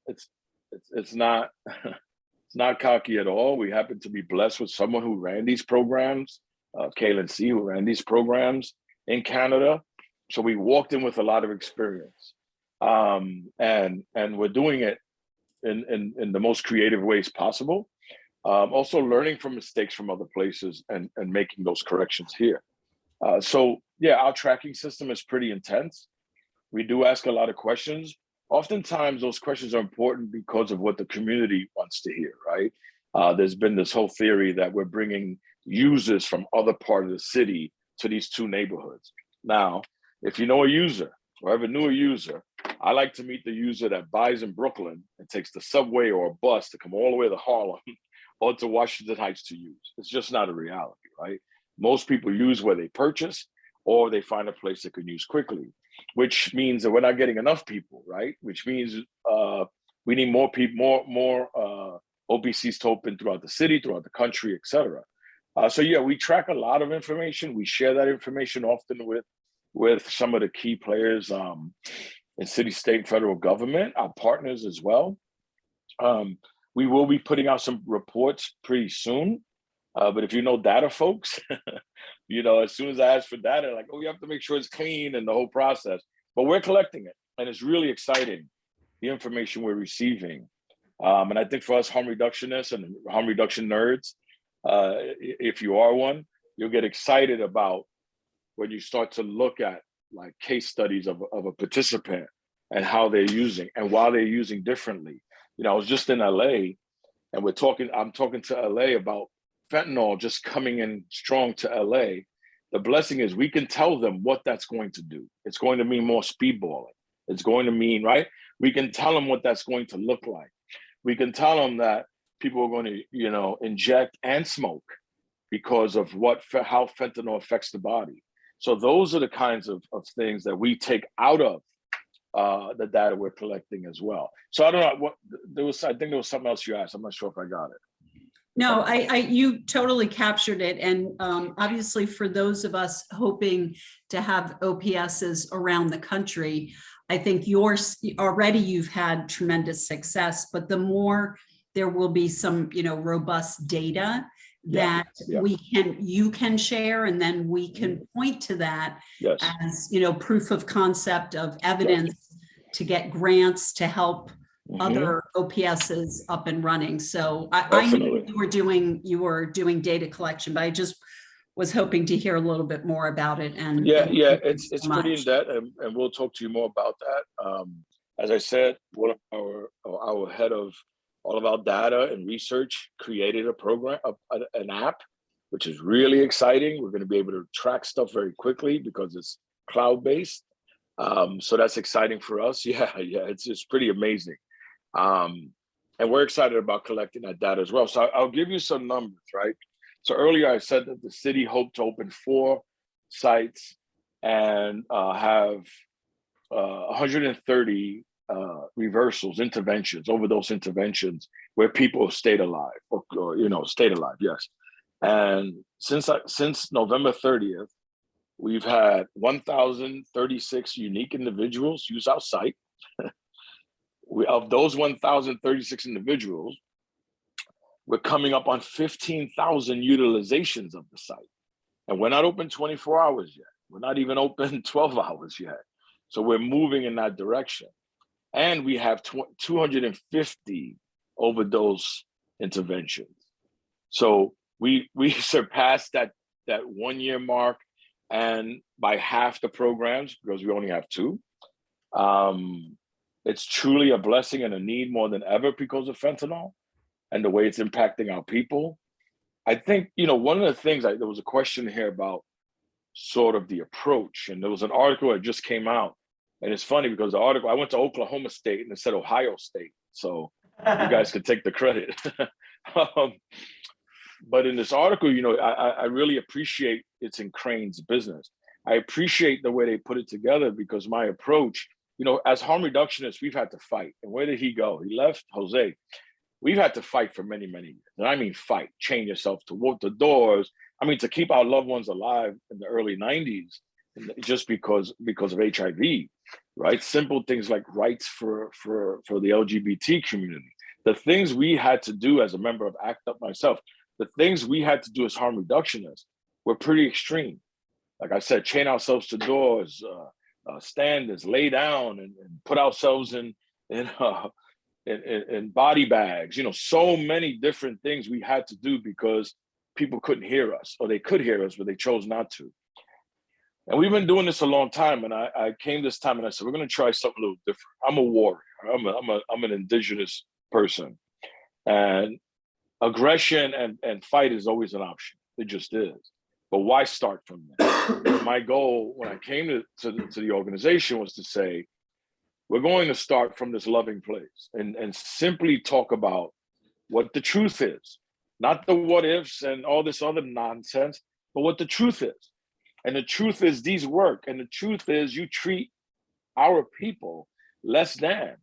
It's not it's not cocky at all. We happen to be blessed with someone who ran these programs, Kaylin C, who ran these programs in Canada. So we walked in with a lot of experience, and we're doing it in the most creative ways possible. Also learning from mistakes from other places and making those corrections here. So yeah, our tracking system is pretty intense. We do ask a lot of questions. Oftentimes those questions are important because of what the community wants to hear, right? There's been this whole theory that we're bringing users from other part of the city to these two neighborhoods. Now, if you know a user or ever knew a user, I like to meet the user that buys in Brooklyn and takes the subway or a bus to come all the way to Harlem or to Washington Heights to use. It's just not a reality, right? Most people use where they purchase or they find a place they can use quickly, which means that we're not getting enough people, right? Which means we need more people, more OPCs to open throughout the city, throughout the country, et cetera. So yeah, we track a lot of information. We share that information often with some of the key players in city, state, and federal government, our partners as well. We will be putting out some reports pretty soon. But if you know data folks, as soon as I ask for data, like, oh, you have to make sure it's clean and the whole process. But we're collecting it, and it's really exciting, the information we're receiving. And I think for us harm reductionists and harm reduction nerds, if you are one, you'll get excited about when you start to look at like case studies of a participant and how they're using and why they're using differently. I was just in LA and I'm talking to LA about fentanyl just coming in strong to LA. The blessing is we can tell them what that's going to do. It's going to mean more speedballing. It's going to mean, right? We can tell them what that's going to look like. We can tell them that people are going to, inject and smoke because of how fentanyl affects the body. So those are the kinds of things that we take out of the data we're collecting as well. So I don't know I think there was something else you asked. I'm not sure if I got it. No, you totally captured it. And obviously for those of us hoping to have OPSs around the country, I think you've had tremendous success, but the more there will be some, robust data that you can share, and then we can point to that as, proof of concept of evidence to get grants to help other OPSs up and running. So I knew you were doing data collection, but I just was hoping to hear a little bit more about it. And it's pretty in depth, and we'll talk to you more about that. As I said, one of our head of all of our data and research created a program, an app, which is really exciting. We're going to be able to track stuff very quickly because it's cloud-based. So that's exciting for us. It's pretty amazing. And we're excited about collecting that data as well. So I'll give you some numbers, right? So earlier I said that the city hoped to open 4 sites and have 130 reversals, interventions, overdose interventions where people stayed alive, stayed alive, yes. And since November 30th, we've had 1,036 unique individuals use our site. Of those 1,036 individuals, we're coming up on 15,000 utilizations of the site. And we're not open 24 hours yet. We're not even open 12 hours yet. So we're moving in that direction. And we have 250 overdose interventions. So we surpassed that 1 year mark, and by half the programs, because we only have 2. It's truly a blessing and a need more than ever because of fentanyl and the way it's impacting our people. I think, one of the things, there was a question here about sort of the approach, and there was an article that just came out. And it's funny because the article, I went to Oklahoma State and it said Ohio State. So you guys could take the credit. But in this article, I really appreciate it's in Crane's business. I appreciate the way they put it together because my approach, as harm reductionists, we've had to fight. And where did he go? He left, Jose. We've had to fight for many, many years. And I mean fight, chain yourself to walk the doors. I mean, to keep our loved ones alive in the early 90s, just because of HIV. right? Simple things like rights for the LGBT community. The things we had to do as a member of ACT UP myself, the things we had to do as harm reductionists were pretty extreme. Like I said, chain ourselves to doors, stand us, lay down, and put ourselves in body bags. You know, so many different things we had to do because people couldn't hear us, or they could hear us, but they chose not to. And we've been doing this a long time. And I came this time and I said, we're going to try something a little different. I'm a warrior. I'm an indigenous person, and aggression and fight is always an option. It just is. But why start from there? My goal when I came to the organization was to say, we're going to start from this loving place and simply talk about what the truth is, not the what ifs and all this other nonsense, but what the truth is. And the truth is these work. And the truth is you treat our people less than,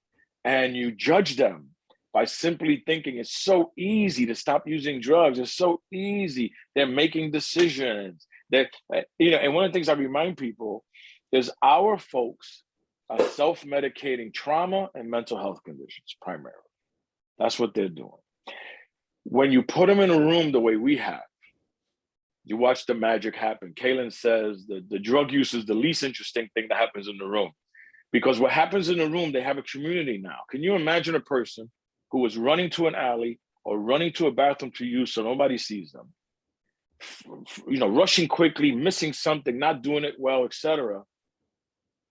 and you judge them by simply thinking it's so easy to stop using drugs. It's so easy. They're making decisions. That, you know, and one of the things I remind people is our folks are self-medicating trauma and mental health conditions primarily. That's what they're doing. When you put them in a room the way we have, you watch the magic happen. Kaylin says that the drug use is the least interesting thing that happens in the room, because what happens in the room, they have a community now. Can you imagine a person who was running to an alley or running to a bathroom to use so nobody sees them, you know, rushing quickly, missing something, not doing it well, etc.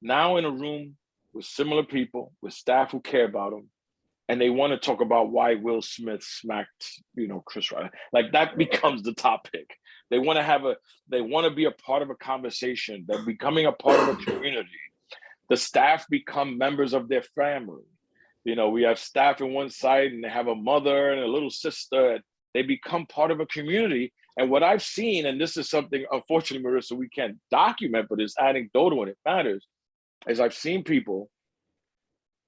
Now in a room with similar people, with staff who care about them, and they want to talk about why Will Smith smacked, you know, Chris Rock. Like that becomes the topic. They want to be a part of a conversation. They're becoming a part of a community. The staff become members of their family. You know, we have staff in one side and they have a mother and a little sister, and they become part of a community. And what I've seen, and this is something, unfortunately, Marissa, we can't document, but it's anecdotal and it matters, is I've seen people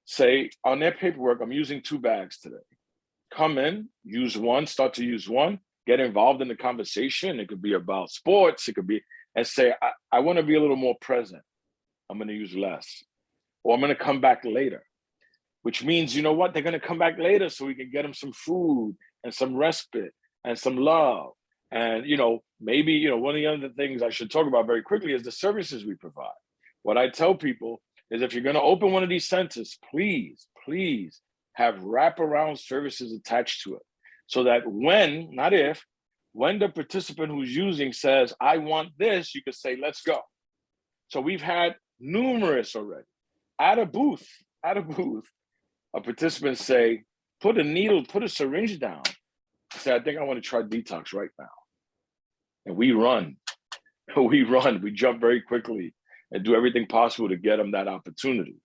say on their paperwork, I'm using 2 bags today. Come in, use one, start to use one, get involved in the conversation. It could be about sports. It could be, and say, I want to be a little more present. I'm going to use less, or I'm going to come back later, which means, you know what? They're going to come back later so we can get them some food and some respite and some love. And, you know, maybe, you know, one of the other things I should talk about very quickly is the services we provide. What I tell people is if you're going to open one of these centers, please, please have wraparound services attached to it, so that when, not if, when the participant who's using says, I want this, you could say, let's go. So we've had numerous already at a booth, a participant say, put a syringe down. I say, I think I want to try detox right now. And we jump very quickly and do everything possible to get them that opportunity.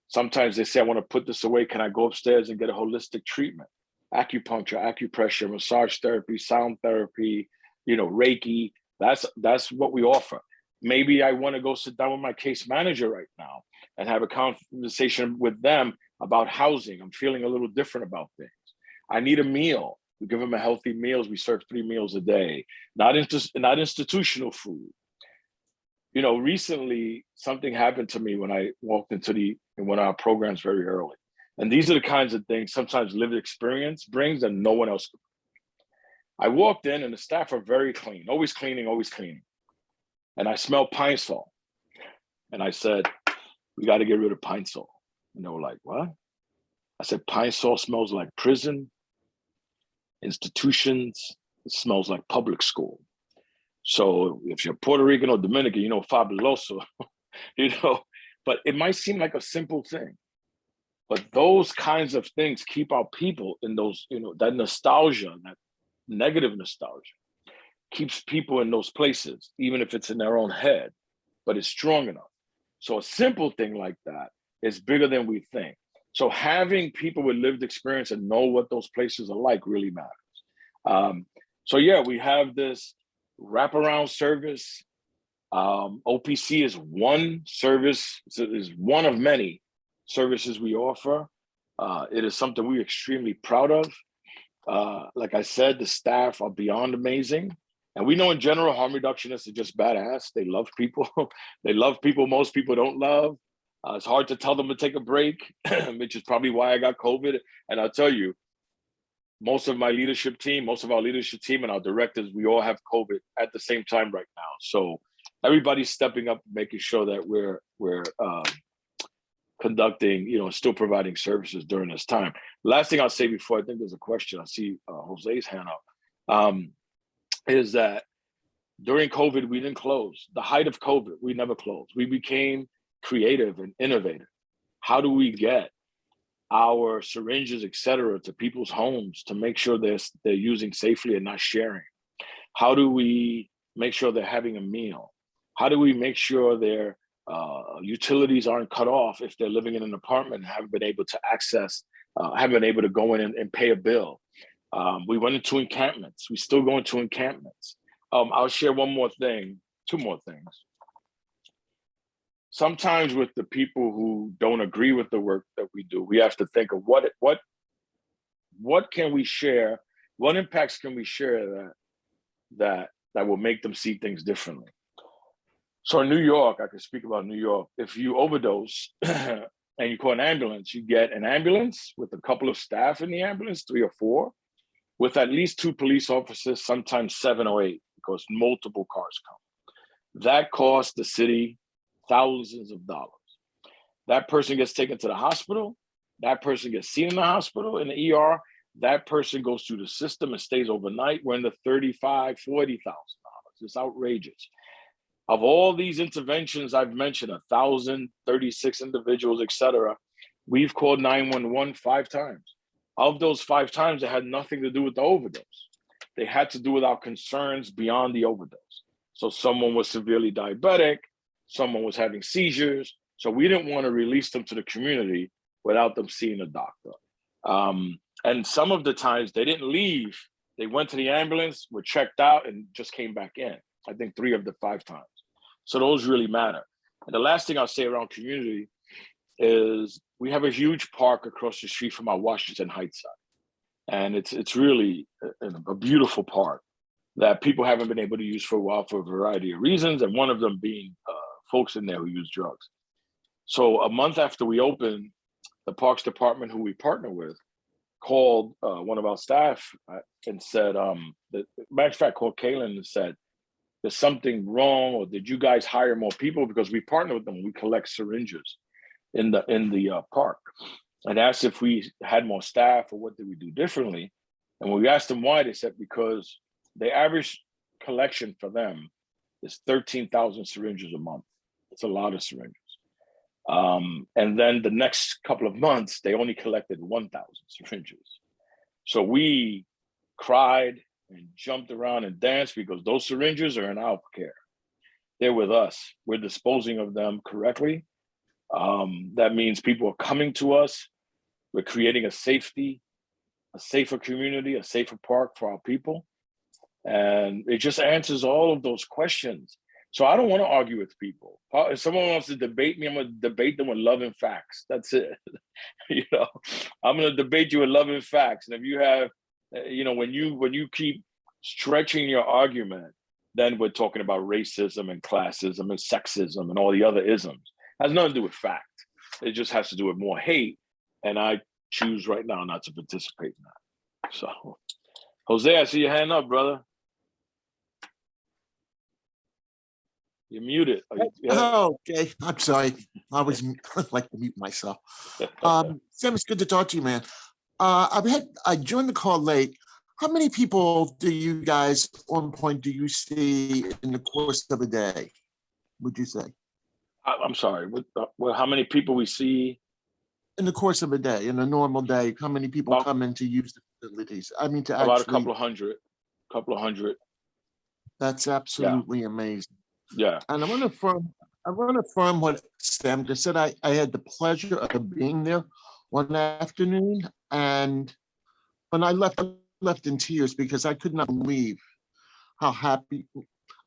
Sometimes they say, I want to put this away. Can I go upstairs and get a holistic treatment? Acupuncture, acupressure, massage therapy, sound therapy, you know, Reiki. That's what we offer. Maybe I want to go sit down with my case manager right now and have a conversation with them about housing. I'm feeling a little different about things. I need a meal. We give them a healthy meals. We serve 3 meals a day, not institutional food. You know, recently something happened to me when I walked into one of our programs very early. And these are the kinds of things sometimes lived experience brings and no one else could. I walked in and the staff are very clean, always cleaning, always cleaning. And I smelled pine sol. And I said, we got to get rid of pine sol. And they were like, what? I said, pine sol smells like prison, institutions. It smells like public school. So if you're Puerto Rican or Dominican, you know, fabuloso, you know, but it might seem like a simple thing. But those kinds of things keep our people in those, you know, that nostalgia, that negative nostalgia, keeps people in those places, even if it's in their own head, but it's strong enough. So a simple thing like that is bigger than we think. So having people with lived experience and know what those places are like really matters. So yeah, we have this wraparound service. OPC is one service, is one of many services we offer. It is something we're extremely proud of. Like I said, the staff are beyond amazing. And we know in general, harm reductionists are just badass. They love people. They love people most people don't love. It's hard to tell them to take a break, which is probably why I got COVID. And I'll tell you, most of our leadership team and our directors, we all have COVID at the same time right now. So everybody's stepping up, making sure that we're conducting, still providing services during this time. Last thing I'll say before I think there's a question, I see Jose's hand up, is that during COVID, we didn't close. The height of COVID, we never closed. We became creative and innovative. How do we get our syringes, et cetera, to people's homes to make sure they're using safely and not sharing? How do we make sure they're having a meal? How do we make sure their utilities aren't cut off if they're living in an apartment and haven't been able to access, haven't been able to go in and pay a bill? We went into encampments. We still go into encampments. I'll share two more things. Sometimes with the people who don't agree with the work that we do, we have to think of what can we share? What impacts can we share that will make them see things differently? So in New York, I can speak about New York. If you overdose and you call an ambulance, you get an ambulance with a couple of staff in the ambulance, 3 or 4, with at least 2 police officers, sometimes 7 or 8, because multiple cars come. That costs the city thousands of dollars. That person gets taken to the hospital. That person gets seen in the hospital, in the ER. That person goes through the system and stays overnight. We're in the $35,000, $40,000. It's outrageous. Of all these interventions I've mentioned, 1,036 individuals, et cetera, we've called 911 5 times. Of those 5 times, it had nothing to do with the overdose. They had to do with our concerns beyond the overdose. So someone was severely diabetic, someone was having seizures. So we didn't want to release them to the community without them seeing a doctor. And some of the times they didn't leave. They went to the ambulance, were checked out, and just came back in. I think 3 of the 5 times. So those really matter. And the last thing I'll say around community is we have a huge park across the street from our Washington Heights side. And it's really a beautiful park that people haven't been able to use for a while for a variety of reasons. And one of them being folks in there who use drugs. So a month after we opened, the Parks Department, who we partner with, called one of our staff and said, matter of fact, called Kaylin and said, there's something wrong, or did you guys hire more people? Because we partner with them, we collect syringes in the park, and asked if we had more staff or what did we do differently. And when we asked them why, they said because the average collection for them is 13,000 syringes a month. It's a lot of syringes. And then the next couple of months, they only collected 1,000 syringes. So we cried and jumped around and danced because those syringes are in our care. They're with us. We're disposing of them correctly. That means people are coming to us. We're creating a safer community, a safer park for our people. And it just answers all of those questions. So I don't want to argue with people. If someone wants to debate me, I'm going to debate them with love and facts. That's it. I'm going to debate you with love and facts. And if you have, when you keep stretching your argument, then we're talking about racism and classism and sexism and all the other isms. It has nothing to do with fact. It just has to do with more hate. And I choose right now not to participate in that. So, Jose, I see your hand up, brother. You're muted. Oh, okay. I'm sorry. I like to mute myself. Sam, it's good to talk to you, man. I joined the call late. How many people do you guys OnPoint do you see in the course of a day? Would you say? I'm sorry. How many people we see in the course of a day? In a normal day, how many people come in to use the facilities? I mean, to about actually, a couple of hundred. That's absolutely amazing. Yeah. And I want to affirm what Sam just said. I had the pleasure of being there one afternoon, and when I left in tears because I could not believe how happy,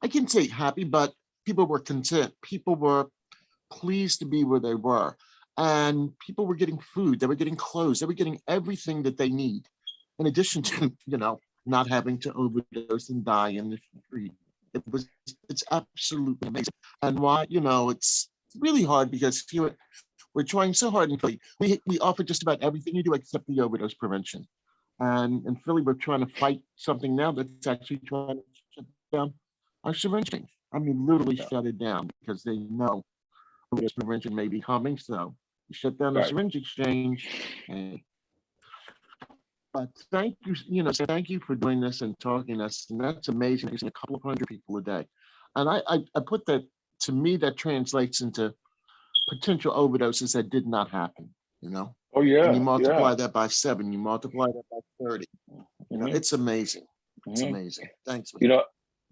I can't say happy, but people were content. People were pleased to be where they were. And people were getting food, they were getting clothes, they were getting everything that they need, in addition to, not having to overdose and die in the street. It's absolutely amazing. And why, really hard because we're trying so hard in Philly. We offer just about everything you do except the overdose prevention. And in Philly, we're trying to fight something now that's actually trying to shut down our syringe exchange. I mean, literally shut it down because they know overdose prevention may be coming. So we shut down the Right. syringe exchange. But thank you, thank you for doing this and talking to us. And that's amazing. Using a couple of hundred people a day. And I put that, to me, that translates into potential overdoses that did not happen, Oh yeah. And you multiply that by 7, you multiply that by 30. It's amazing. It's amazing. Thanks, man.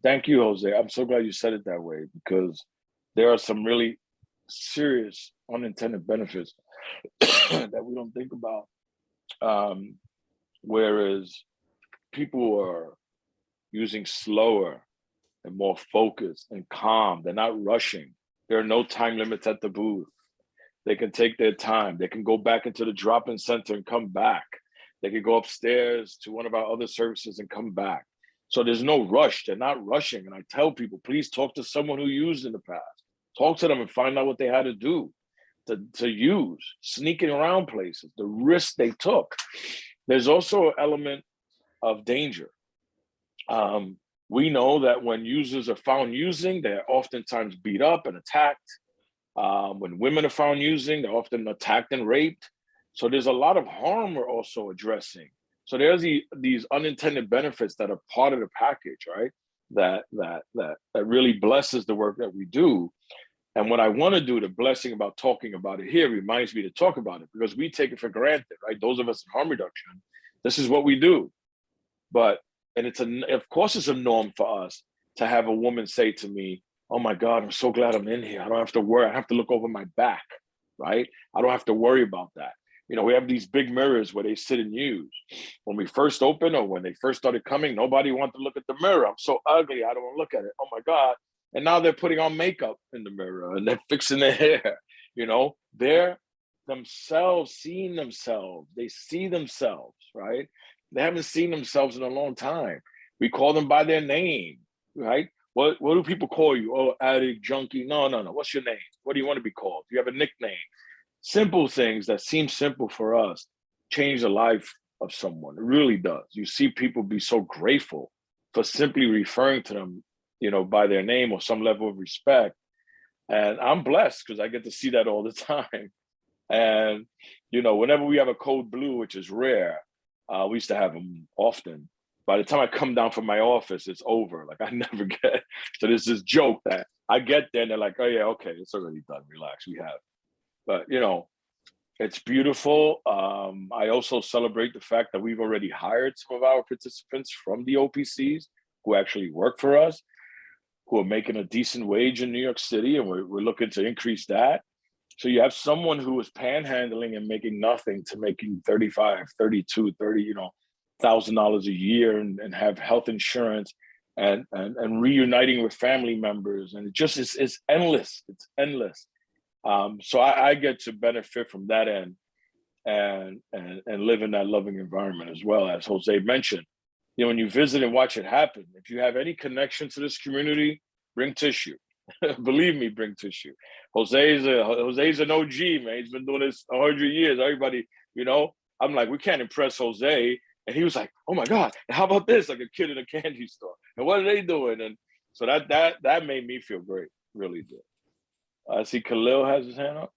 Thank you, Jose. I'm so glad you said it that way, because there are some really serious unintended benefits that we don't think about. Whereas people are using slower and more focused and calm. They're not rushing. There are no time limits at the booth. They can take their time. They can go back into the drop-in center and come back. They can go upstairs to one of our other services and come back. So there's no rush. They're not rushing. And I tell people, please talk to someone who used in the past. Talk to them and find out what they had to do to use, sneaking around places, the risk they took. There's also an element of danger. We know that when users are found using, they're oftentimes beat up and attacked. When women are found using, they're often attacked and raped. So there's a lot of harm we're also addressing. So there's these unintended benefits that are part of the package, right? That really blesses the work that we do. And what I want to do, the blessing about talking about it here, reminds me to talk about it, because we take it for granted, right? Those of us in harm reduction, this is what we do. And of course it's a norm for us to have a woman say to me, oh my God, I'm so glad I'm in here. I don't have to worry. I have to look over my back, right? I don't have to worry about that. We have these big mirrors where they sit and use. When we first opened, or when they first started coming, nobody wanted to look at the mirror. I'm so ugly, I don't want to look at it. Oh my God. And now they're putting on makeup in the mirror and they're fixing their hair. They're themselves seeing themselves. They see themselves, right? They haven't seen themselves in a long time. We call them by their name, right? What do people call you? Oh, addict, junkie. No. What's your name? What do you want to be called? Do you have a nickname? Simple things that seem simple for us change the life of someone. It really does. You see people be so grateful for simply referring to them, by their name or some level of respect. And I'm blessed because I get to see that all the time. And, whenever we have a code blue, which is rare, we used to have them often. By the time I come down from my office, it's over. Like, I never get. So there's this joke that I get there and they're like, oh yeah, okay, it's already done. Relax, we have. But, it's beautiful. I also celebrate the fact that we've already hired some of our participants from the OPCs who actually work for us, who are making a decent wage in New York City, and we're looking to increase that. So you have someone who is panhandling and making nothing to making 35, 32, 30, $1,000 a year and have health insurance and reuniting with family members. And it just is endless. It's endless. So I get to benefit from that end and live in that loving environment as well. As Jose mentioned, when you visit and watch it happen, if you have any connection to this community, bring tissue. Believe me, bring tissue. Jose's an OG, man. He's been doing this 100 years. Everybody, I'm like, we can't impress Jose. And he was like, oh my God, how about this? Like a kid in a candy store. And what are they doing? And so that made me feel great, really did. I see Khalil has his hand up.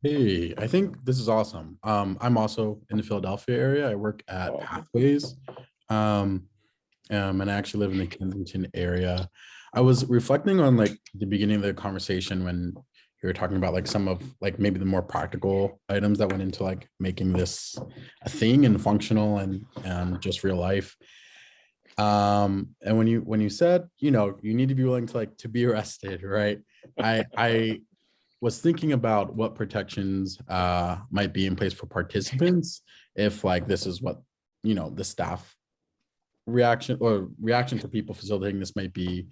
Hey, I think this is awesome. I'm also in the Philadelphia area. I work at Pathways, and I actually live in the Kensington area. I was reflecting on like the beginning of the conversation when you were talking about like some of like maybe the more practical items that went into like making this a thing and functional and just real life. And when you said, you need to be willing to like to be arrested, right? I was thinking about what protections might be in place for participants if like this is what the staff reaction to people facilitating this might be.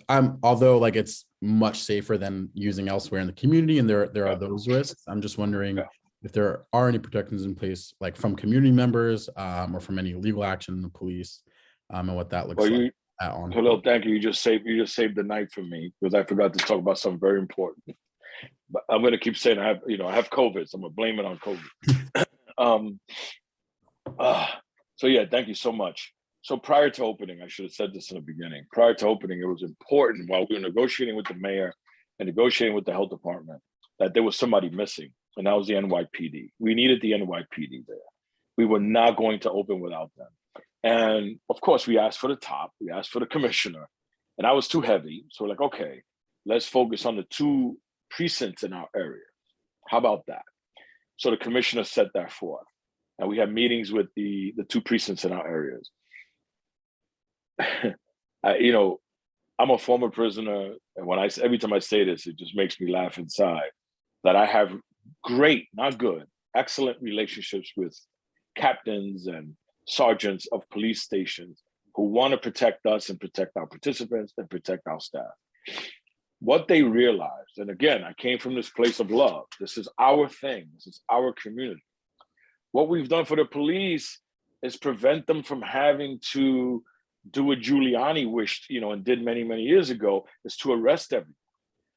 Although like it's much safer than using elsewhere in the community, and there are those risks. I'm just wondering if there are any protections in place, like from community members or from any legal action in the police, and what that looks like. at OnPoint. Khalil, thank you. You just saved the night for me because I forgot to talk about something very important. But I'm gonna keep saying I have COVID, so I'm gonna blame it on COVID. So yeah, thank you so much. So prior to opening, I should have said this in the beginning. Prior to opening, it was important while we were negotiating with the mayor and negotiating with the health department that there was somebody missing, and that was the NYPD. We needed the NYPD there. We were not going to open without them. And of course, we asked for the top, we asked for the commissioner, and I was too heavy. So we're like, okay, let's focus on the 2 precincts in our area. How about that? So the commissioner set that forth. And we had meetings with the 2 precincts in our areas. I'm a former prisoner, and every time I say this, it just makes me laugh inside, that I have great, not good, excellent relationships with captains and sergeants of police stations who want to protect us and protect our participants and protect our staff. What they realized, and again, I came from this place of love. This is our thing. This is our community. What we've done for the police is prevent them from having to do what Giuliani wished, and did many, many years ago, is to arrest everyone.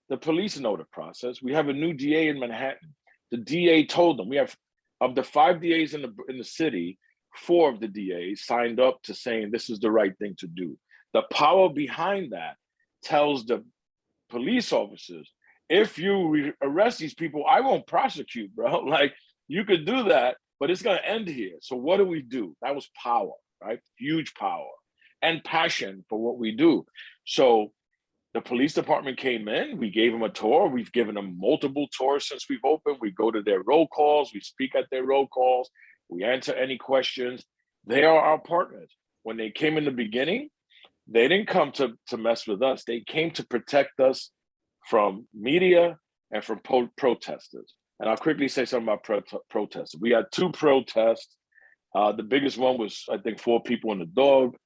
The police know the process. We have a new DA in Manhattan. The DA told them, we have, of the 5 DAs in the city, 4 of the DAs signed up to saying this is the right thing to do. The power behind that tells the police officers, if you arrest these people, I won't prosecute, bro. Like, you could do that, but it's gonna end here. So what do? That was power, right? Huge power and passion for what we do. So the police department came in, we gave them a tour. We've given them multiple tours since we've opened. We go to their roll calls, we speak at their roll calls, we answer any questions. They are our partners. When they came in the beginning, they didn't come to mess with us. They came to protect us from media and from protesters. And I'll quickly say something about protesters. We had 2 protests. The biggest one was, I think, 4 people and a dog.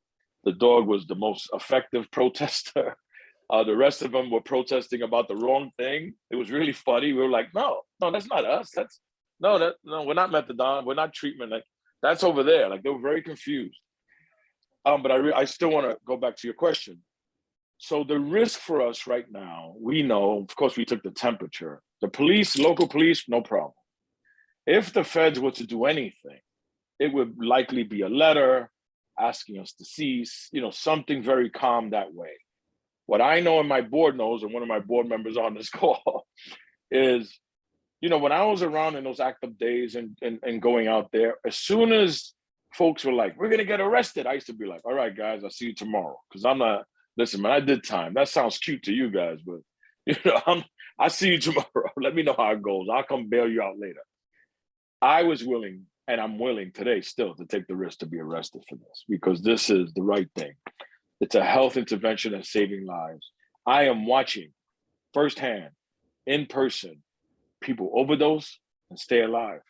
The dog was the most effective protester. The rest of them were protesting about the wrong thing. It was really funny. We were like, no, that's not us. No, we're not methadone. We're not treatment. Like, that's over there. Like, they were very confused. But I still want to go back to your question. So the risk for us right now, we know, of course, we took the temperature. The police, local police, no problem. If the feds were to do anything, it would likely be a letter asking us to cease, something very calm that way. What I know and my board knows, and one of my board members on this call, is, when I was around in those active days and going out there, as soon as folks were like, we're going to get arrested, I used to be like, all right, guys, I'll see you tomorrow. Because I'm not, listen, man, I did time. That sounds cute to you guys, but, I'll see you tomorrow. Let me know how it goes. I'll come bail you out later. I was willing, and I'm willing today still, to take the risk to be arrested for this, because this is the right thing. It's a health intervention that's saving lives. I am watching firsthand, in person, people overdose and stay alive.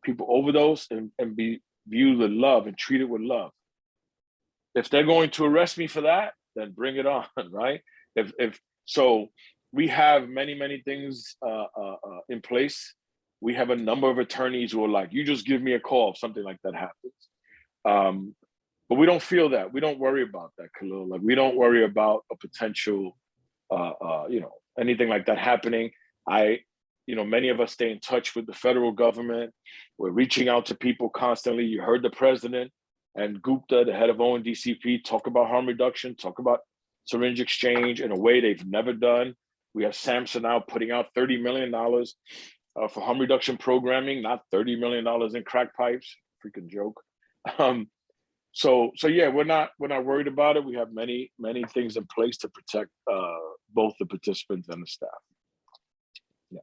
People overdose and be viewed with love and treated with love. If they're going to arrest me for that, then bring it on, right? If so, we have many, many things in place. We have a number of attorneys who are like, you just give me a call if something like that happens. But we don't feel that. We don't worry about that, Khalil. Like, we don't worry about a potential, anything like that happening. Many of us stay in touch with the federal government. We're reaching out to people constantly. You heard the president and Gupta, the head of ONDCP, talk about harm reduction, talk about syringe exchange in a way they've never done. We have SAMHSA now putting out $30 million for harm reduction programming, not $30 million in crack pipes. Freaking joke. So yeah, we're not worried about it. We have many things in place to protect both the participants and the staff. Yeah.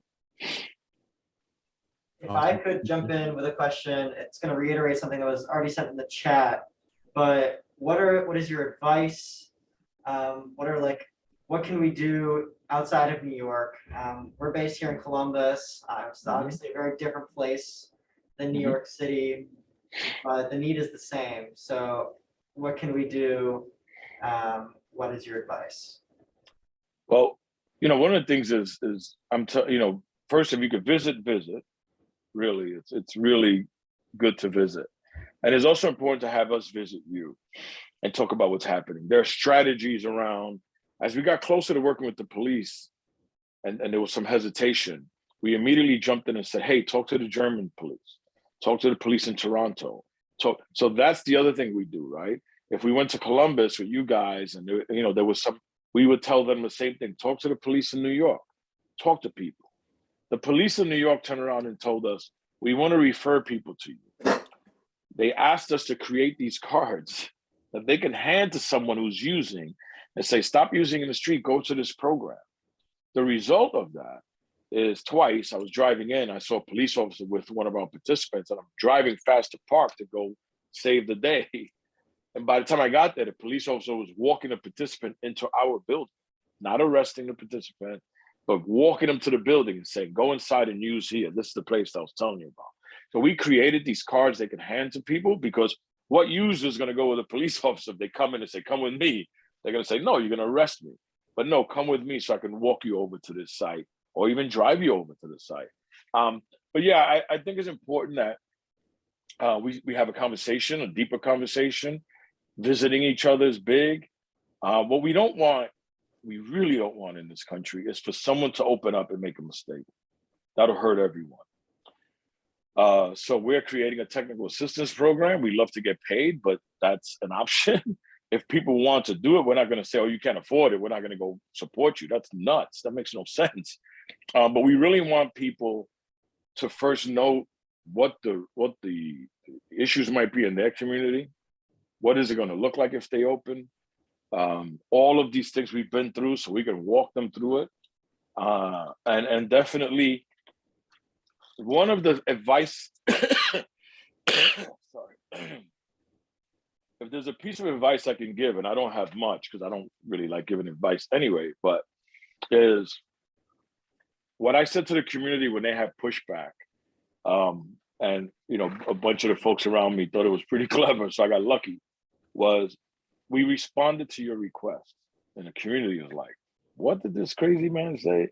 If I could jump in with a question, it's going to reiterate something that was already sent in the chat. But what is your advice? What can we do outside of New York? We're based here in Columbus. It's obviously a very different place than New York City, but the need is the same. So what can we do? What is your advice? Well, one of the things is first, if you could visit. Really, it's really good to visit. And it's also important to have us visit you. and talk about what's happening. There are strategies around, as we got closer to working with the police and there was some hesitation, we immediately jumped in and said, hey, talk to the German police, talk to the police in Toronto. So that's the other thing we do, right? If we went to Columbus with you guys and there was some, we would tell them the same thing, talk to the police in New York, talk to people. The police in New York turned around and told us, we want to refer people to you. They asked us to create these cards that they can hand to someone who's using and say, stop using in the street, go to this program. The result of that is twice I was driving in, I saw a police officer with one of our participants, and I'm driving fast to park to go save the day. And by the time I got there, the police officer was walking the participant into our building, not arresting the participant, but walking them to the building and saying, go inside and use here. This is the place I was telling you about. So we created these cards they can hand to people, because what user is going to go with a police officer if they come in and say, come with me? They're going to say, no, you're going to arrest me. But no, come with me so I can walk you over to this site or even drive you over to the site. But yeah, I think it's important that we have a conversation, a deeper conversation. Visiting each other is big. What we don't want, we really don't want in this country, is for someone to open up and make a mistake. That'll hurt everyone. So we're creating a technical assistance program. We love to get paid, but that's an option. If people want to do it, we're not going to say, oh, you can't afford it, we're not going to go support you. That's nuts. That makes no sense. But we really want people to first know what the issues might be in their community. What is it going to look like if they open? All of these things we've been through, so we can walk them through it. And definitely, one of the advice, sorry. If there's a piece of advice I can give, and I don't have much because I don't really like giving advice anyway, but is what I said to the community when they had pushback. And a bunch of the folks around me thought it was pretty clever, so I got lucky, was we responded to your request. And the community was like, what did this crazy man say?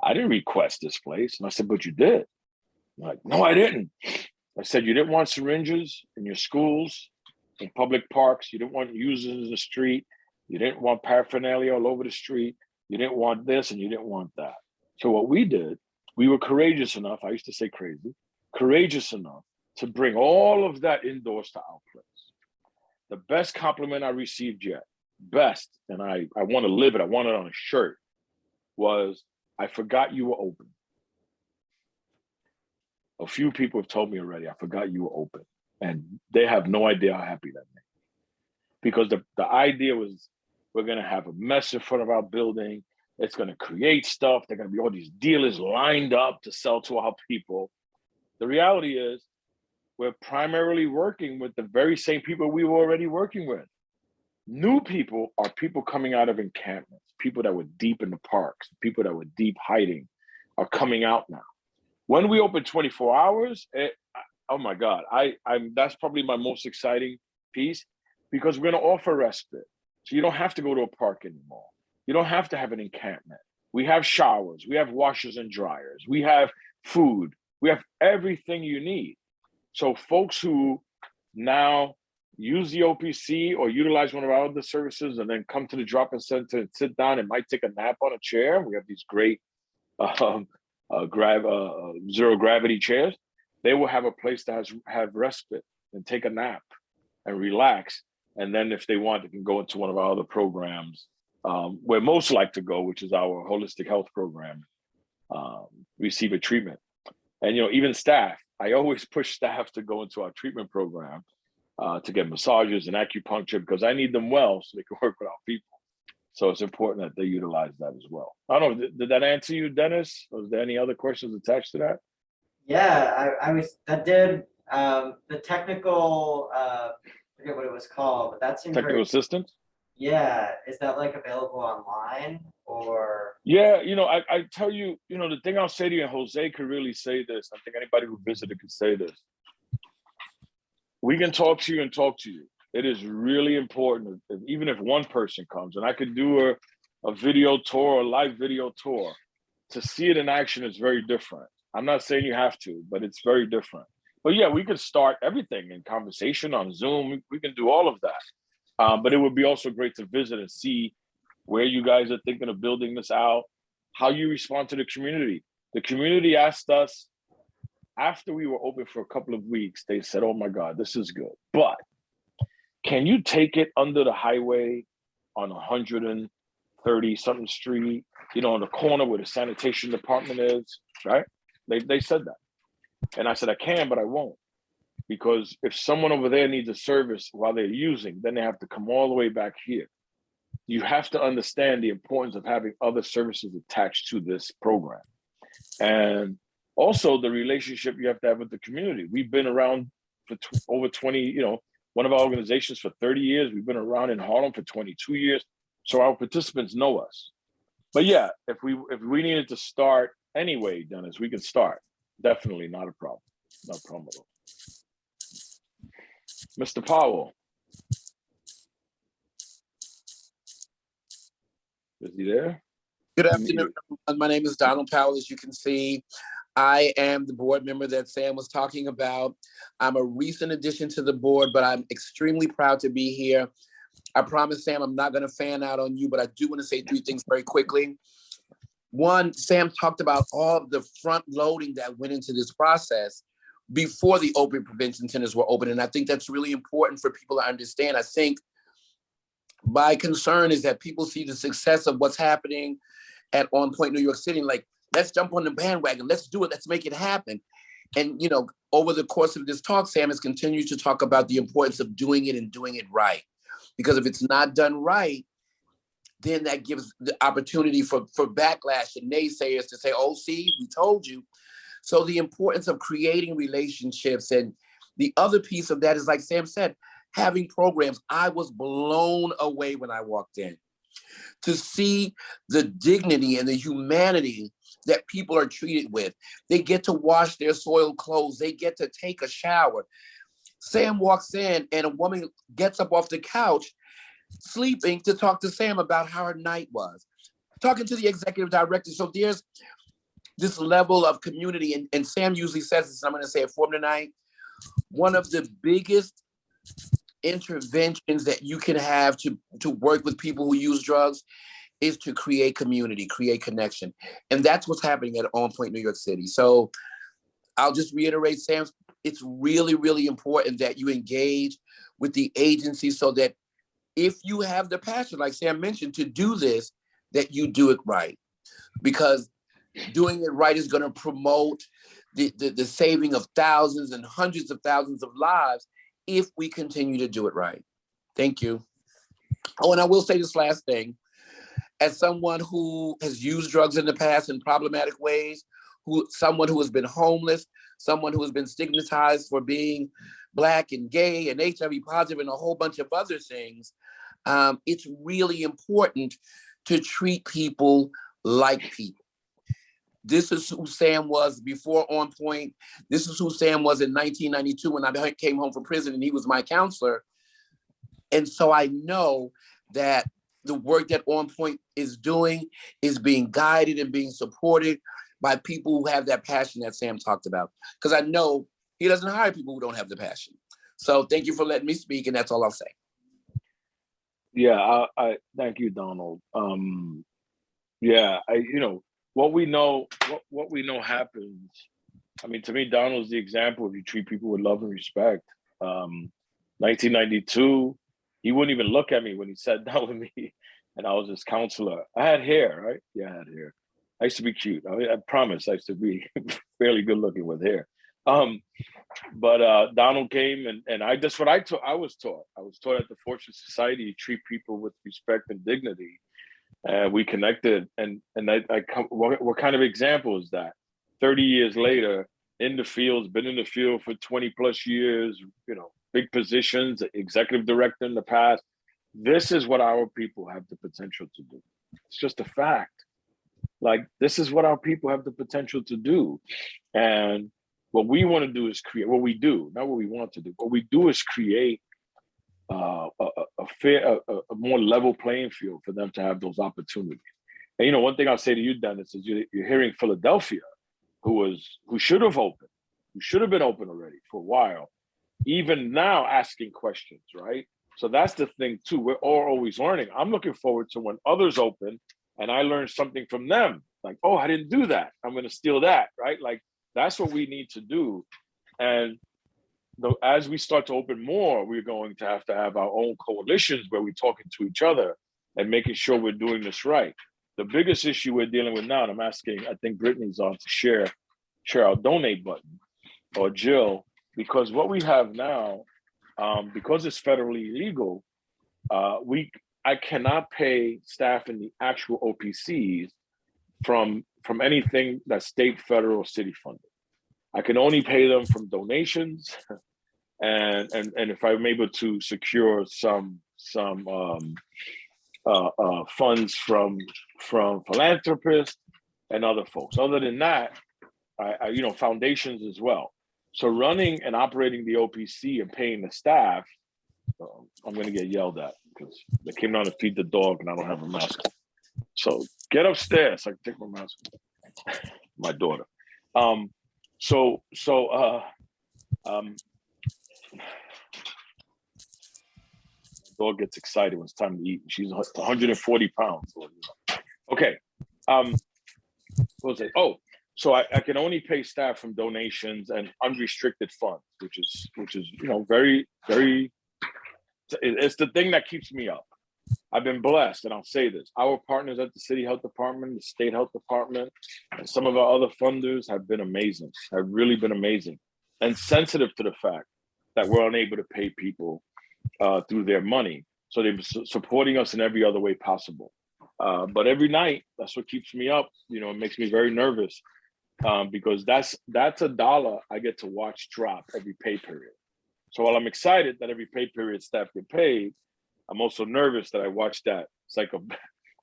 I didn't request this place. And I said, but you did. I'm like, no, I didn't. I said, you didn't want syringes in your schools, in public parks. You didn't want users in the street. You didn't want paraphernalia all over the street. You didn't want this and you didn't want that. So what we did, we were courageous enough, I used to say crazy, courageous enough to bring all of that indoors to our place. The best compliment I received yet, best, and I want to live it, I want it on a shirt, was, I forgot you were open. A few people have told me already, I forgot you were open. And they have no idea how happy that made me. Because the idea was, we're going to have a mess in front of our building. It's going to create stuff. There are going to be all these dealers lined up to sell to our people. The reality is, we're primarily working with the very same people we were already working with. New people are people coming out of encampments, people that were deep in the parks, people that were deep hiding are coming out now. When we open 24 hours, oh my God, that's probably my most exciting piece, because we're going to offer respite. So you don't have to go to a park anymore. You don't have to have an encampment. We have showers, we have washers and dryers, we have food, we have everything you need. So folks who now use the OPC or utilize one of our other services and then come to the drop-in center and sit down and might take a nap on a chair. We have these great zero gravity chairs. They will have a place to have respite and take a nap and relax. And then if they want, they can go into one of our other programs where most like to go, which is our holistic health program, receive a treatment. And even staff, I always push staff to go into our treatment program to get massages and acupuncture, because I need them well so they can work with our people. So it's important that they utilize that as well. I don't know, did that answer you, Dennis? Was there any other questions attached to that? Yeah, that did the technical, I forget what it was called, but that seemed Technical assistance? Yeah, is that like available online or? Yeah, I tell you, the thing I'll say to you, and Jose could really say this, I think anybody who visited could say this. We can talk to you and talk to you. It is really important, even if one person comes, and I could do a video tour, a live video tour, to see it in action is very different. I'm not saying you have to, but it's very different. But yeah, we could start everything in conversation on Zoom. We can do all of that. But it would be also great to visit and see where you guys are thinking of building this out, how you respond to the community. The community asked us, after we were open for a couple of weeks, they said, oh my God, this is good. But can you take it under the highway on 130 something street, on the corner where the sanitation department is, right? They said that. And I said, I can, but I won't. Because if someone over there needs a service while they're using, then they have to come all the way back here. You have to understand the importance of having other services attached to this program. And also the relationship you have to have with the community. We've been around for over 20, one of our organizations for 30 years. We've been around in Harlem for 22 years. So our participants know us. But yeah, if we needed to start anyway, Dennis, we can start. Definitely not a problem. No problem at all. Mr. Powell. Is he there? Good afternoon. My name is Donald Powell. As you can see, I am the board member that Sam was talking about. I'm a recent addition to the board, but I'm extremely proud to be here. I promise, Sam, I'm not going to fan out on you, but I do want to say 3 things very quickly. One, Sam talked about all of the front loading that went into this process before the open prevention centers were open. And I think that's really important for people to understand. I think my concern is that people see the success of what's happening at OnPoint, New York City, like, let's jump on the bandwagon, let's do it, let's make it happen. And, over the course of this talk, Sam has continued to talk about the importance of doing it and doing it right. Because if it's not done right, then that gives the opportunity for backlash and naysayers to say, oh, see, we told you. So the importance of creating relationships, and the other piece of that is, like Sam said, having programs. I was blown away when I walked in to see the dignity and the humanity that people are treated with. They get to wash their soiled clothes. They get to take a shower. Sam walks in and a woman gets up off the couch sleeping to talk to Sam about how her night was, talking to the executive director. So there's this level of community, and Sam usually says this, and I'm going to say it for him tonight. One of the biggest interventions that you can have to work with people who use drugs is to create community, create connection. And that's what's happening at OnPoint, New York City. So I'll just reiterate, Sam, it's really, really important that you engage with the agency so that if you have the passion, like Sam mentioned, to do this, that you do it right. Because doing it right is going to promote the saving of thousands and hundreds of thousands of lives if we continue to do it right. Thank you. Oh, and I will say this last thing. As someone who has used drugs in the past in problematic ways, someone who has been homeless, someone who has been stigmatized for being Black and gay and HIV positive and a whole bunch of other things, it's really important to treat people like people. This is who Sam was before OnPoint. This is who Sam was in 1992 when I came home from prison and he was my counselor. And so I know that the work that OnPoint is doing is being guided and being supported by people who have that passion that Sam talked about. Because I know he doesn't hire people who don't have the passion. So thank you for letting me speak, and that's all I'll say. Yeah, I thank you, Donald. What we know happens. I mean, to me, Donald's the example of you treat people with love and respect. 1992, he wouldn't even look at me when he sat down with me, and I was his counselor. I had hair, right? Yeah, I had hair. I used to be cute. I promise I used to be fairly good looking with hair. But Donald came and I just what I was taught. I was taught at the Fortune Society, you treat people with respect and dignity. We connected, and what kind of example is that? 30 years later, in the fields, been in the field for 20 plus years, big positions, executive director in the past. This is what our people have the potential to do. It's just a fact. Like, this is what our people have the potential to do. And what we want to do is create, what we do, not what we want to do. What we do is create a more level playing field for them to have those opportunities. And one thing I'll say to you, Dennis, is you're hearing Philadelphia, who should have opened, who should have been open already for a while, even now asking questions, right? So that's the thing too. We're all always learning. I'm looking forward to when others open and I learn something from them. Like, oh, I didn't do that. I'm going to steal that, right? Like, that's what we need to do. And as we start to open more, we're going to have our own coalitions where we're talking to each other and making sure we're doing this right. The biggest issue we're dealing with now, and I'm asking, I think Brittany's on to share our donate button, or Jill, because what we have now, because it's federally illegal, I cannot pay staff in the actual OPCs from anything that's state, federal, city funded. I can only pay them from donations, and if I'm able to secure some funds from philanthropists and other folks. Other than that, I foundations as well. So running and operating the OPC and paying the staff, I'm going to get yelled at because they came down to feed the dog and I don't have a mask. So get upstairs. I can take my mask off. My daughter. The dog gets excited when it's time to eat. She's 140 pounds. Okay. What was it? Oh, so I can only pay staff from donations and unrestricted funds, which is very, very. It's the thing that keeps me up. I've been blessed, and I'll say this: our partners at the City Health Department, the State Health Department, and some of our other funders have been amazing. Have really been amazing, and sensitive to the fact that we're unable to pay people through their money. So they've been supporting us in every other way possible. But every night, that's what keeps me up. It makes me very nervous because that's $1 I get to watch drop every pay period. So while I'm excited that every pay period staff get paid, I'm also nervous that I watch that. It's like a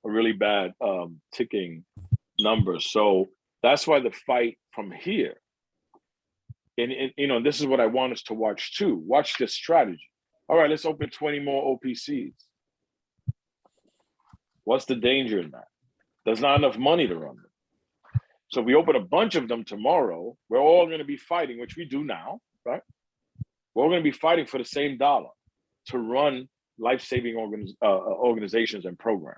really bad ticking number. So that's why the fight from here, and this is what I want us to watch too. Watch this strategy. All right, let's open 20 more OPCs. What's the danger in that? There's not enough money to run them. So if we open a bunch of them tomorrow, we're all going to be fighting, which we do now, right? We're all going to be fighting for the same dollar to run life-saving organizations and programs,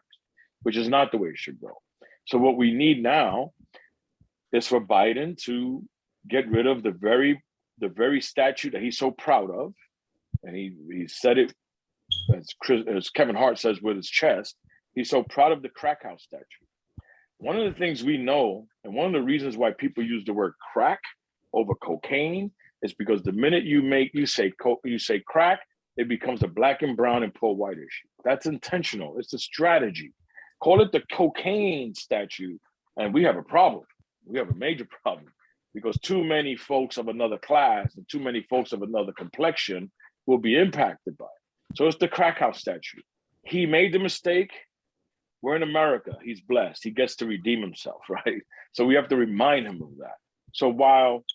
which is not the way it should go. So what we need now is for Biden to get rid of the very statute that he's so proud of, and he said it as Kevin Hart says with his chest. He's so proud of the crack house statute. One of the things we know, and one of the reasons why people use the word crack over cocaine, is because the minute you say crack, it becomes a black and brown and poor white issue. That's intentional. It's a strategy. Call it the cocaine statute, and we have a problem. We have a major problem because too many folks of another class and too many folks of another complexion will be impacted by it. So it's the crack house statute. He made the mistake. We're in America. He's blessed. He gets to redeem himself, right? So we have to remind him of that. So while,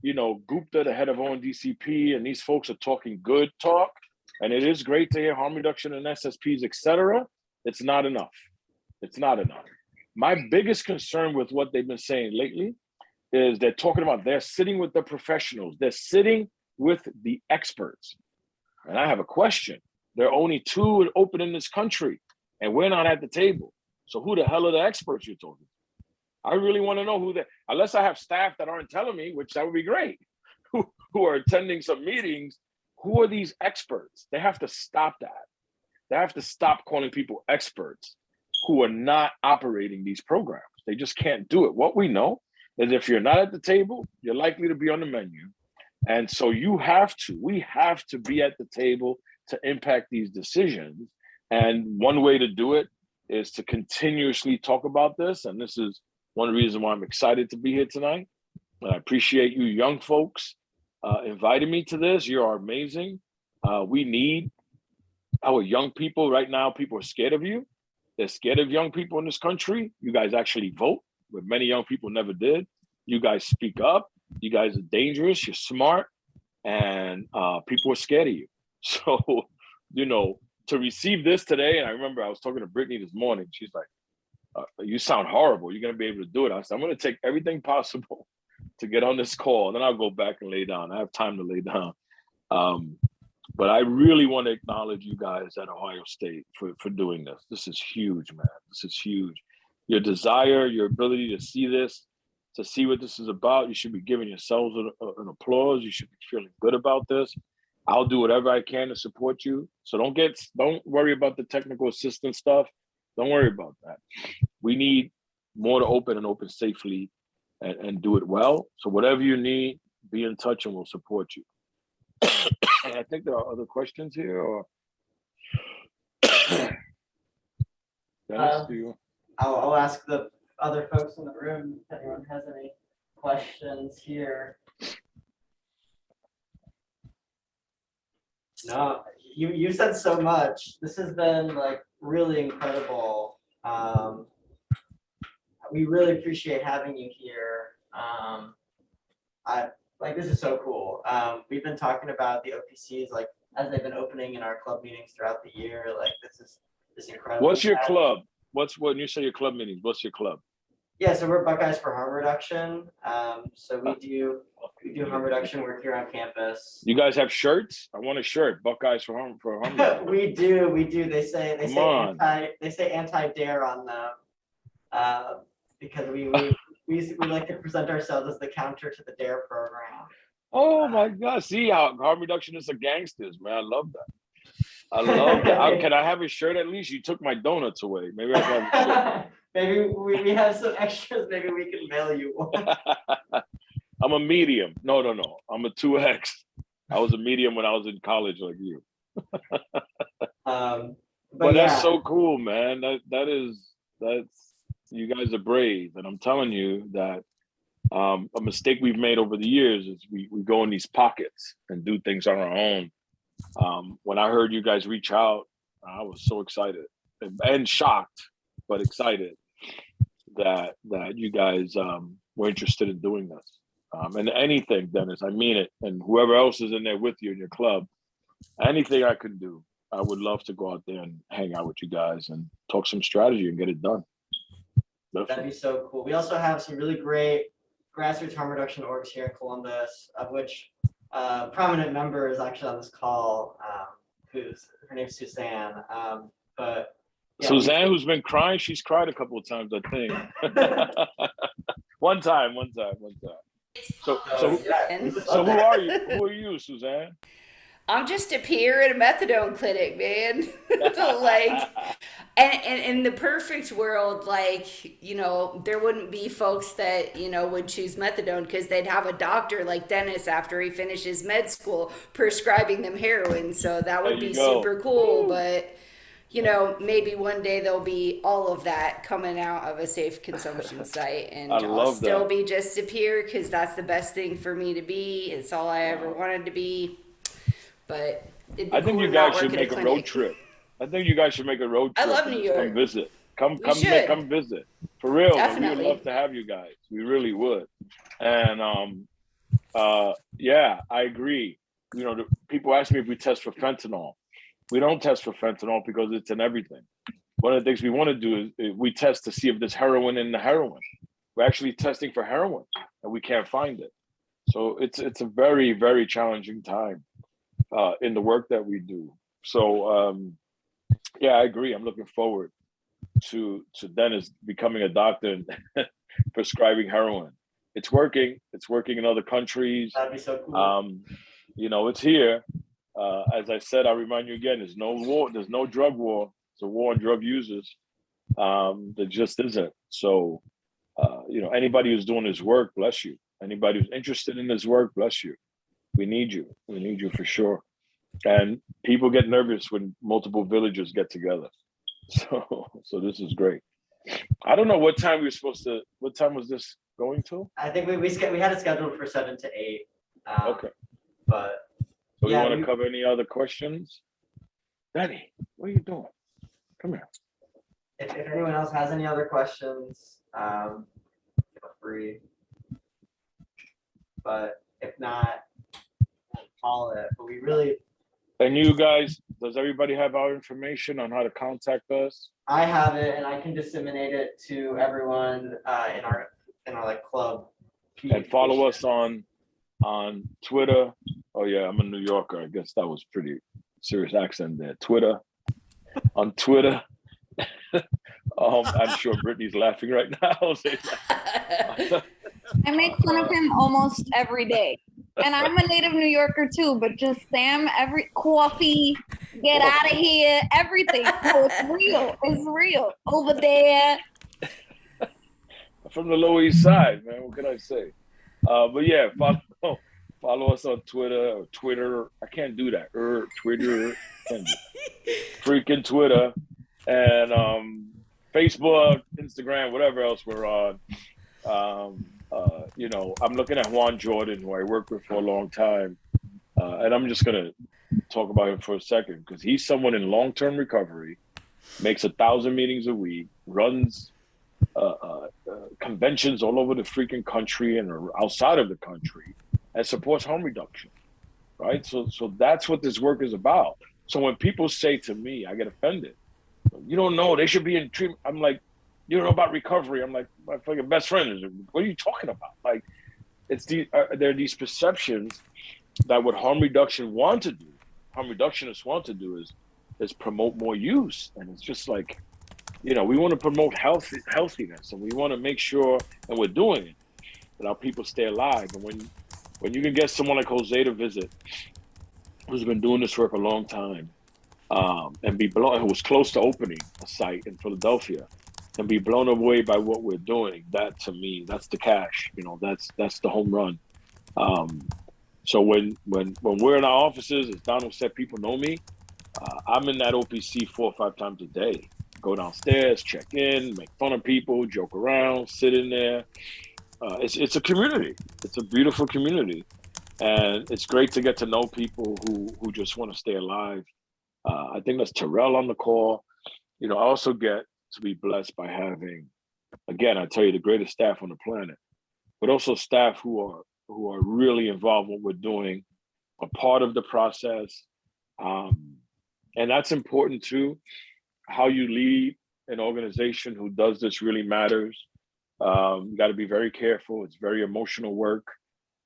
Gupta, the head of ONDCP, and these folks are talking good talk, and it is great to hear harm reduction and SSPs, et cetera, it's not enough. It's not enough. My biggest concern with what they've been saying lately is they're talking about they're sitting with the professionals. They're sitting with the experts. And I have a question. There are only 2 open in this country, and we're not at the table. So who the hell are the experts you're talking to? I really want to know who unless I have staff that aren't telling me, which that would be great, who are attending some meetings, who are these experts? They have to stop that. They have to stop calling people experts who are not operating these programs. They just can't do it. What we know is if you're not at the table, you're likely to be on the menu. And so we have to be at the table to impact these decisions. And one way to do it is to continuously talk about this. And this is one reason why I'm excited to be here tonight. I appreciate you young folks inviting me to this. You are amazing. We need our young people right now. People are scared of you. They're scared of young people in this country. You guys actually vote, where many young people never did. You guys speak up. You guys are dangerous. You're smart. And people are scared of you. So, to receive this today, and I remember I was talking to Brittany this morning. She's like, you sound horrible. You're going to be able to do it. I said, I'm going to take everything possible to get on this call. And then I'll go back and lay down. I have time to lay down. But I really want to acknowledge you guys at Ohio State for doing this. This is huge, man. This is huge. Your desire, your ability to see this, to see what this is about. You should be giving yourselves an applause. You should be feeling good about this. I'll do whatever I can to support you. So don't worry about the technical assistance stuff. Don't worry about that. We need more to open and open safely and do it well. So whatever you need, be in touch and we'll support you. And I think there are other questions here, or Dennis, do you? I'll ask the other folks in the room if anyone has any questions here. No, you said so much. This has been like really incredible. We really appreciate having you here. This is so cool. We've been talking about the OPCs like as they've been opening in our club meetings throughout the year. Like this is incredible. What's your club? When you say your club meetings, what's your club? Yeah, so we're Buckeyes for Harm Reduction. So we do harm reduction work here on campus. You guys have shirts? I want a shirt. Buckeyes for harm reduction. We do. They say anti-dare on them. Because we like to present ourselves as the counter to the DARE program. Oh my God. See how harm reductionists are gangsters, man. I love that. I love that. Can I have a shirt at least? You took my donuts away. Maybe I can have a shirt. Maybe we have some extras. Maybe we can mail you one. I'm a medium. No. I'm a 2X. I was a medium when I was in college like you. But that's so cool, man. That's you guys are brave. And I'm telling you that a mistake we've made over the years is we go in these pockets and do things on our own. When I heard you guys reach out, I was so excited and shocked, but excited that you guys were interested in doing this. And anything, Dennis, I mean it. And whoever else is in there with you in your club, anything I can do, I would love to go out there and hang out with you guys and talk some strategy and get it done. Definitely. That'd be so cool. We also have some really great grassroots harm reduction orgs here in Columbus, of which prominent member is actually on this call, her name's Suzanne. But yeah, Suzanne, who's been crying, she's cried a couple of times, I think. One time. So who are you? Who are you, Suzanne? I'm just a peer at a methadone clinic, man. Like, and in the perfect world, like, there wouldn't be folks that, would choose methadone because they'd have a doctor like Dennis after he finishes med school prescribing them heroin. So that would be super cool. But, maybe one day there'll be all of that coming out of a safe consumption site. And I'll still be just a peer because that's the best thing for me to be. It's all I ever wanted to be. But I think you guys should make a road trip. I love New York. Come visit. Come visit. For real. Definitely. We'd love to have you guys. We really would. And yeah, I agree. People ask me if we test for fentanyl. We don't test for fentanyl because it's in everything. One of the things we want to do is we test to see if there's heroin in the heroin. We're actually testing for heroin and we can't find it. So it's a very, very challenging time in the work that we do. So yeah, I agree. I'm looking forward to Dennis becoming a doctor and prescribing heroin. It's working. It's working in other countries. That'd be so cool. It's here. As I said, I'll remind you again, there's no war, there's no drug war. It's a war on drug users. There just isn't. So, anybody who's doing this work, bless you. Anybody who's interested in this work, bless you. We need you. We need you for sure. And people get nervous when multiple villagers get together. So this is great. I don't know what time what time was this going to? I think we had it scheduled for 7 to 8. Okay. But so you want to cover any other questions? Danny, what are you doing? Come here. If anyone else has any other questions, feel free. But if not, we'll call it. But we really. And you guys, does everybody have our information on how to contact us? I have it, and I can disseminate it to everyone in our club. And follow us on Twitter Oh yeah, I'm a New Yorker. I guess that was pretty serious accent there. Twitter, on Twitter. I'm sure Brittany's laughing right now. I make fun of him almost every day. And I'm a native New Yorker too, but just Sam, every coffee, get out of here, everything. Oh, it's real. It's real. Over there. From the Lower East Side, man. What can I say? But yeah, follow us on Twitter. I can't do that. Twitter, freaking Twitter, and Facebook, Instagram, whatever else we're on. You know, I'm looking at Juan Jordan, who I worked with for a long time, and I'm just gonna talk about him for a second because he's someone in long-term recovery, makes 1,000 meetings a week, runs conventions all over the freaking country and outside of the country, and supports harm reduction, right? So that's what this work is about. So when people say to me, I get offended. You don't know, they should be in treatment. I'm like, you don't know about recovery. I'm like, my fucking best friend is. What are you talking about? Like, it's there are these perceptions that what harm reductionists want to do is promote more use, and it's just like, you know, we want to promote healthiness, and we want to make sure, and we're doing it, that our people stay alive. And when you can get someone like Jose to visit, who's been doing this work a long time, and who was close to opening a site in Philadelphia, and be blown away by what we're doing, that to me, that's the cash. You know, that's the home run. So when we're in our offices, as Donald said, people know me. I'm in that OPC 4 or 5 times a day. Go downstairs, check in, make fun of people, joke around, sit in there. It's a community. It's a beautiful community, and it's great to get to know people who just want to stay alive. I think that's Terrell on the call. You know, I also get to be blessed by having, again, I tell you, the greatest staff on the planet, but also staff who are really involved in what we're doing, a part of the process. And that's important too. How you lead an organization who does this really matters. You got to be very careful. It's very emotional work.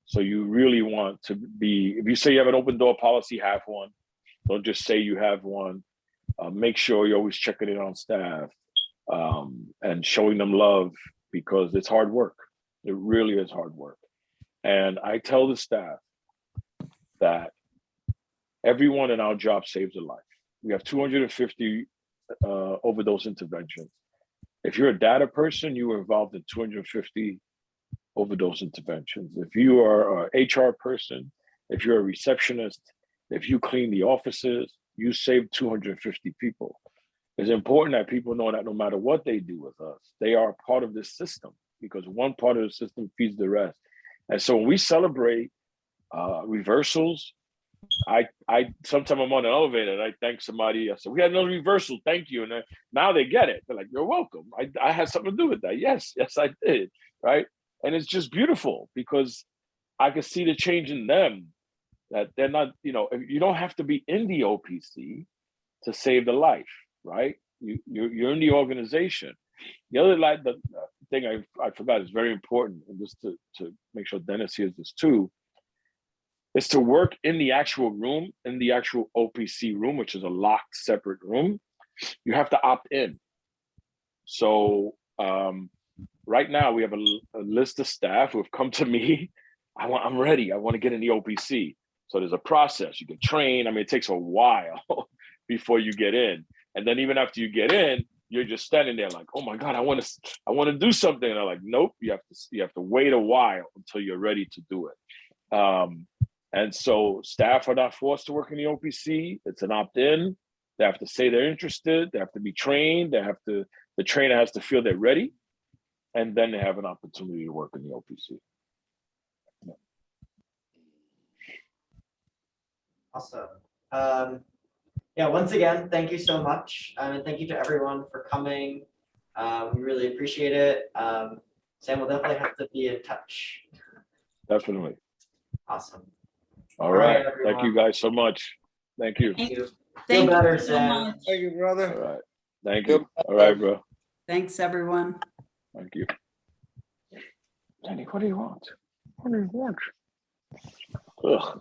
So you really want to be, if you say you have an open door policy, have one. Don't just say you have one. Make sure you're always checking in on staff and showing them love, because it's hard work. It really is hard work. And I tell the staff that everyone in our job saves a life. We have 250 overdose interventions. If you're a data person, you were involved in 250 overdose interventions. If you are an HR person, if you're a receptionist, if you clean the offices, you save 250 people. It's important that people know that no matter what they do with us, they are a part of this system, because one part of the system feeds the rest. And so when we celebrate reversals, I sometimes I'm on an elevator and I thank somebody. I said, we had another reversal, thank you. And now they get it. They're like, you're welcome. I had something to do with that. Yes, I did. Right. And it's just beautiful, because I can see the change in them, that they're not, you know, you don't have to be in the OPC to save the life, right? You're in the organization. The other the thing I forgot is very important, and just to make sure Dennis hears this too, is to work in the actual room, in the actual OPC room, which is a locked separate room. You have to opt in. So right now we have a list of staff who have come to me. I'm ready. I want to get in the OPC. So there's a process. You can train. I mean, it takes a while before you get in. And then even after you get in, you're just standing there like, oh my God, I want to do something. And they're like, nope, you have to wait a while until you're ready to do it. And so staff are not forced to work in the OPC. It's an opt-in. They have to say they're interested. They have to be trained. The trainer has to feel they're ready. And then they have an opportunity to work in the OPC. Awesome. Yeah, once again, thank you so much. And thank you to everyone for coming. We really appreciate it. Sam will definitely have to be in touch. Definitely. Awesome. All right. everyone. Thank you guys so much. Thank you. Thank you. Thank Feel better, you so Sam. much. Thank you, brother. All right. Thank you. All right, bro. Thanks, everyone. Thank you. Danny, what do you want? What do you want? Ugh.